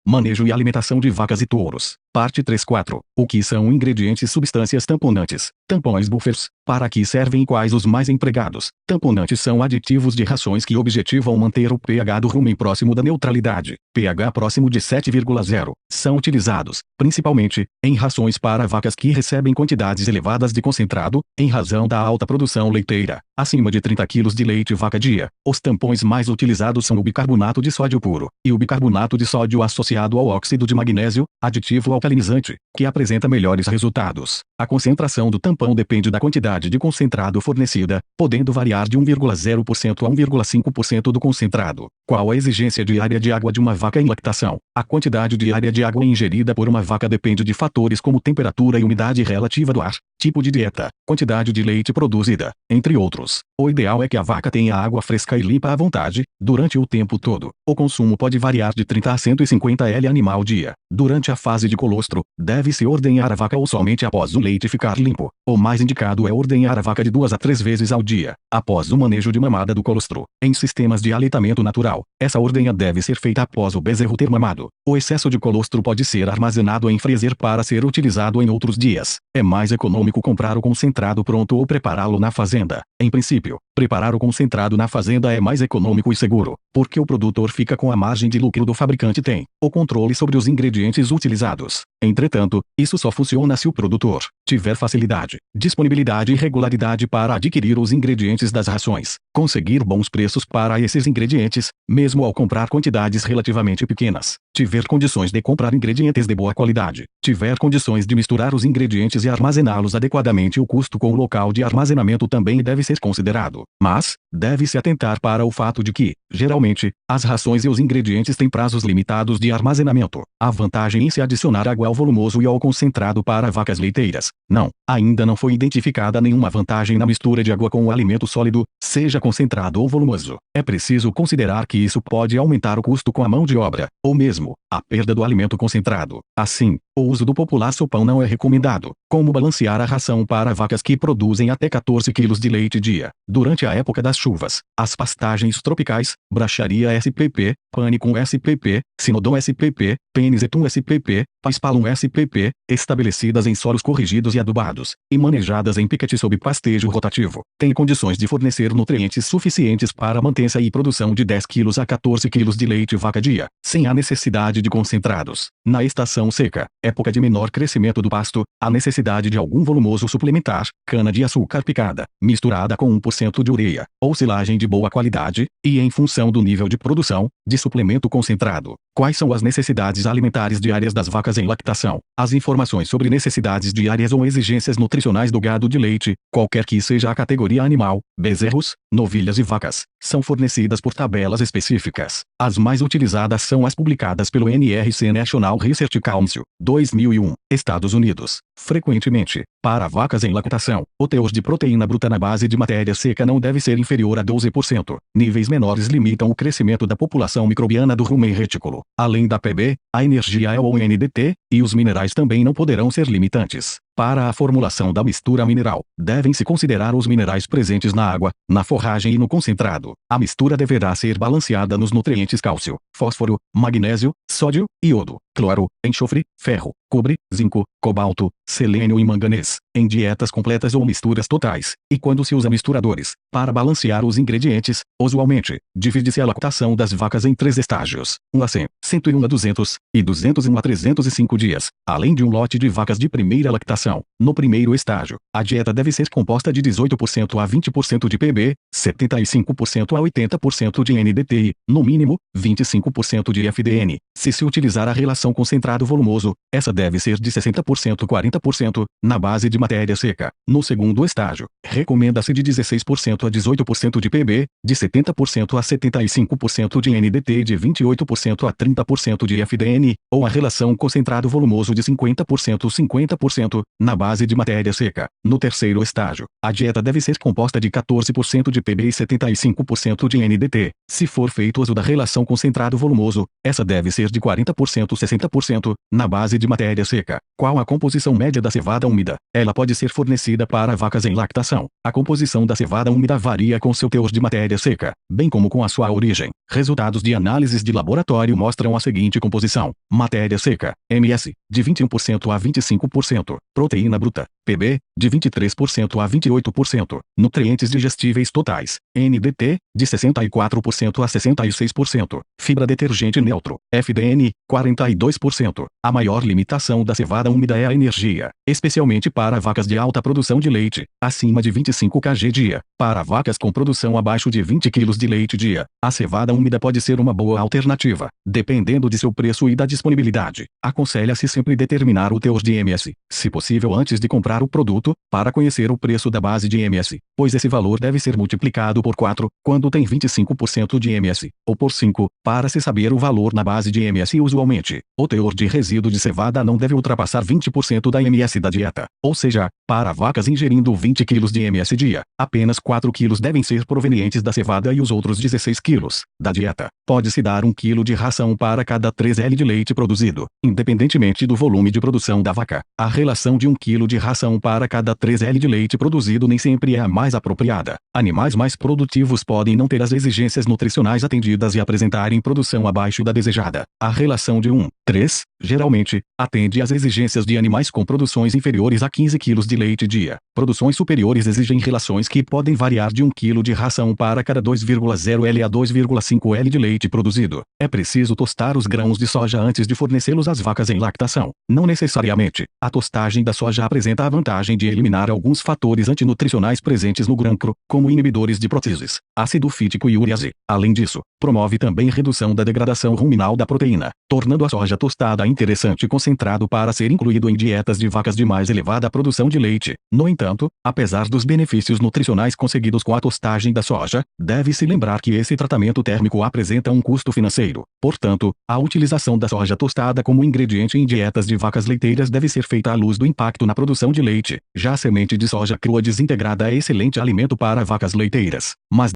Manejo e alimentação de vacas e touros. Parte 3.4. O que são ingredientes e substâncias tamponantes? Tampões buffers. Para que servem e quais os mais empregados? Tamponantes são aditivos de rações que objetivam manter o pH do rumen próximo da neutralidade, pH próximo de 7,0. São utilizados, principalmente, em rações para vacas que recebem quantidades elevadas de concentrado, em razão da alta produção leiteira, acima de 30 kg de leite vaca dia. Os tampões mais utilizados são o bicarbonato de sódio puro, e o bicarbonato de sódio associado ao óxido de magnésio, aditivo alcalinizante, que apresenta melhores resultados. A concentração do tampão depende da quantidade de concentrado fornecida, podendo variar de 1,0% a 1,5% do concentrado. Qual a exigência diária de água de uma vaca em lactação? A quantidade diária de água ingerida por uma vaca depende de fatores como temperatura e umidade relativa do ar, tipo de dieta, quantidade de leite produzida, entre outros. O ideal é que a vaca tenha água fresca e limpa à vontade, durante o tempo todo. O consumo pode variar de 30 a 150 ml animal dia. Durante a fase de colostro, deve-se ordenhar a vaca ou somente após o leite ficar limpo. O mais indicado é ordenhar a vaca de 2 a 3 vezes ao dia, após o manejo de mamada do colostro. Em sistemas de aleitamento natural, essa ordenha deve ser feita após o bezerro ter mamado. O excesso de colostro pode ser armazenado em freezer para ser utilizado em outros dias. É mais econômico comprar o concentrado pronto ou prepará-lo na fazenda. Em princípio, preparar o concentrado na fazenda é mais econômico e seguro, porque o produtor fica com a margem de lucro do fabricante tem o controle sobre os ingredientes utilizados. Entretanto, isso só funciona se o produtor tiver facilidade, disponibilidade e regularidade para adquirir os ingredientes das rações, conseguir bons preços para esses ingredientes, mesmo ao comprar quantidades relativamente pequenas, tiver condições de comprar ingredientes de boa qualidade, tiver condições de misturar os ingredientes e armazená-los adequadamente. O custo com o local de armazenamento também deve ser considerado, mas deve-se atentar para o fato de que, geralmente, as rações e os ingredientes têm prazos limitados de armazenamento. A vantagem em se adicionar água ao volumoso e ao concentrado para vacas leiteiras. Não, ainda não foi identificada nenhuma vantagem na mistura de água com o alimento sólido, seja concentrado ou volumoso. É preciso considerar que isso pode aumentar o custo com a mão de obra, ou mesmo, a perda do alimento concentrado. Assim, o uso do popular sopão não é recomendado. Como balancear a ração para vacas que produzem até 14 kg de leite dia? Durante a época das chuvas, as pastagens tropicais, Bracharia spp, Panicum spp, Sinodon spp, Penisetum spp, Paspalum spp, estabelecidas em solos corrigidos e adubados, e manejadas em piquete sob pastejo rotativo, têm condições de fornecer nutrientes suficientes para a mantença e produção de 10 kg a 14 kg de leite vaca dia, sem a necessidade de concentrados. Na estação seca, época de menor crescimento do pasto, a necessidade de algum volumoso suplementar, cana-de-açúcar picada, misturada com 1% de ureia, ou silagem de boa qualidade, e em função do nível de produção, de suplemento concentrado. Quais são as necessidades alimentares diárias das vacas em lactação? As informações sobre necessidades diárias ou exigências nutricionais do gado de leite, qualquer que seja a categoria animal, bezerros, novilhas e vacas, são fornecidas por tabelas específicas. As mais utilizadas são as publicadas pelo NRC National Research Council, 2001, Estados Unidos. Frequentemente, para vacas em lactação, o teor de proteína bruta na base de matéria seca não deve ser inferior a 12%. Níveis menores limitam o crescimento da população microbiana do rumen retículo. Além da Pb, a energia é o NDT, e os minerais também não poderão ser limitantes. Para a formulação da mistura mineral, devem-se considerar os minerais presentes na água, na forragem e no concentrado. A mistura deverá ser balanceada nos nutrientes cálcio, fósforo, magnésio, sódio, iodo, cloro, enxofre, ferro, cobre, zinco, cobalto, selênio e manganês, em dietas completas ou misturas totais. E quando se usa misturadores, para balancear os ingredientes, usualmente, divide-se a lactação das vacas em 3 estágios, 1 a 100, 101 a 200, e 201 a 305 dias, além de um lote de vacas de primeira lactação. No primeiro estágio, a dieta deve ser composta de 18% a 20% de Pb, 75% a 80% de NDT e, no mínimo, 25% de FDN. Se utilizar a relação concentrado-volumoso, essa deve ser de 60% a 40%, na base de matéria seca. No segundo estágio, recomenda-se de 16% a 18% de Pb, de 70% a 75% de NDT e de 28% a 30% de FDN, ou a relação concentrado-volumoso de 50% a 50%, na base de matéria seca. No terceiro estágio, a dieta deve ser composta de 14% de Pb e 75% de NDT. Se for feito uso da relação concentrado-volumoso, essa deve ser de 40% a 60%, na base de matéria matéria seca. Qual a composição média da cevada úmida? Ela pode ser fornecida para vacas em lactação. A composição da cevada úmida varia com seu teor de matéria seca, bem como com a sua origem. Resultados de análises de laboratório mostram a seguinte composição: matéria seca, MS, de 21% a 25%, proteína bruta, PB, de 23% a 28%, nutrientes digestíveis totais, NDT, de 64% a 66%, fibra detergente neutro, FDN, 42%. A maior limitação da cevada úmida é a energia, especialmente para vacas de alta produção de leite, acima de 25 kg dia. Para vacas com produção abaixo de 20 kg de leite dia, a cevada úmida pode ser uma boa alternativa, dependendo de seu preço e da disponibilidade. Aconselha-se sempre determinar o teor de MS, se possível antes de comprar o produto, para conhecer o preço da base de MS, pois esse valor deve ser multiplicado por 4, quando tem 25% de MS, ou por 5, para se saber o valor na base de MS. Usualmente, o teor de resíduo de cevada não deve ultrapassar 20% da MS da dieta, ou seja, para vacas ingerindo 20 kg de MS dia, apenas 4 kg devem ser provenientes da cevada e os outros 16 kg, da dieta. Pode-se dar 1 kg de ração para cada 3 L de leite produzido, independentemente do volume de produção da vaca. A relação de 1 kg de ração para cada 3 L de leite produzido nem sempre é a mais apropriada. Animais mais produtivos podem não ter as exigências nutricionais atendidas e apresentarem produção abaixo da desejada. A relação de 1:3, geralmente, atende às exigências de animais com produções inferiores a 15 kg de leite dia. Produções superiores exigem relações que podem variar de 1 kg de ração para cada 2,0 L a 2,5 L de leite produzido. É preciso tostar os grãos de soja antes de fornecê-los às vacas em lactação. Não necessariamente. A tostagem da soja apresenta a vantagem de eliminar alguns fatores antinutricionais presentes no grão cru, como inibidores de proteases, ácido fítico e urease. Além disso, promove também redução da degradação ruminal da proteína, tornando a soja tostada interessante e concentrado para ser incluído em dietas de vacas de mais elevada produção de leite. No entanto, apesar dos benefícios nutricionais conseguidos com a tostagem da soja, deve-se lembrar que esse tratamento térmico apresenta um custo financeiro. Portanto, a utilização da soja tostada como ingrediente em dietas de vacas leiteiras deve ser feita à luz do impacto na produção de leite. Já a semente de soja crua desintegrada é excelente alimento para vacas leiteiras, mas